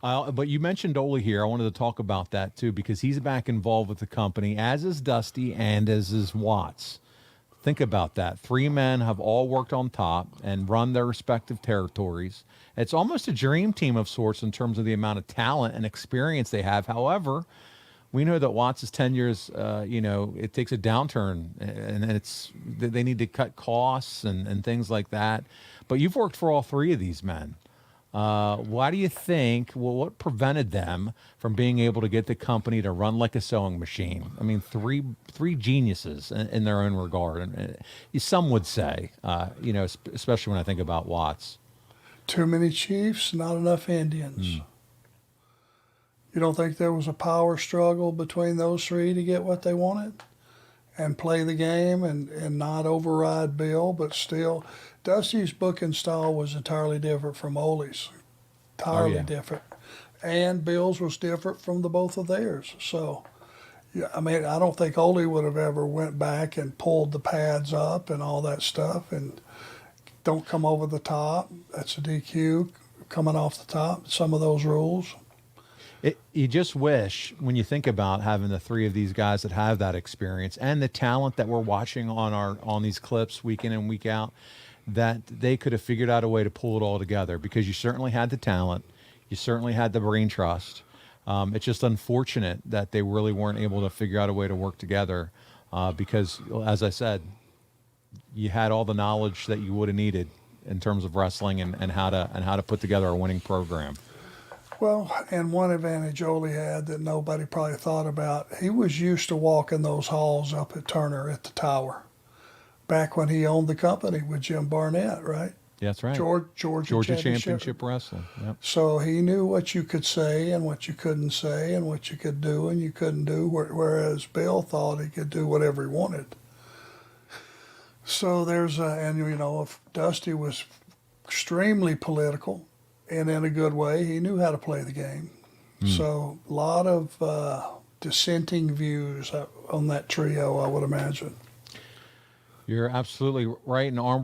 But you mentioned Ole here. I wanted to talk about that too because he's back involved with the company, as is Dusty and as is Watts. Think about that. Three men have all worked on top and run their respective territories. It's almost a dream team of sorts in terms of the amount of talent and experience they have. However, we know that Watts is 10 years, it takes a downturn and they need to cut costs and things like that. But you've worked for all three of these men. Why do you think, what prevented them from being able to get the company to run like a sewing machine? I mean, three geniuses in their own regard. And some would say, especially when I think about Watts. Too many chiefs, not enough Indians. You don't think there was a power struggle between those three to get what they wanted and play the game and not override Bill, but still, Dusty's booking style was entirely different from Ole's, entirely different. And Bill's was different from the both of theirs. So, yeah, I mean, I don't think Ole would have ever went back and pulled the pads up and all that stuff and don't come over the top. That's a DQ coming off the top, some of those rules. You just wish, when you think about having the three of these guys that have that experience and the talent that we're watching on these clips week in and week out, that they could have figured out a way to pull it all together, because you certainly had the talent, you certainly had the brain trust. It's just unfortunate that they really weren't able to figure out a way to work together, because, as I said, you had all the knowledge that you would have needed in terms of wrestling and how to put together a winning program. Well, and one advantage Ole had that nobody probably thought about, he was used to walking those halls up at Turner at the Tower, back when he owned the company with Jim Barnett, right? Yeah, that's right. Georgia Championship Wrestling. Yep. So he knew what you could say and what you couldn't say and what you could do and you couldn't do, whereas Bill thought he could do whatever he wanted. So if Dusty was extremely political, and in a good way, he knew how to play the game. So a lot of dissenting views on that trio, I would imagine. You're absolutely right. And Arn,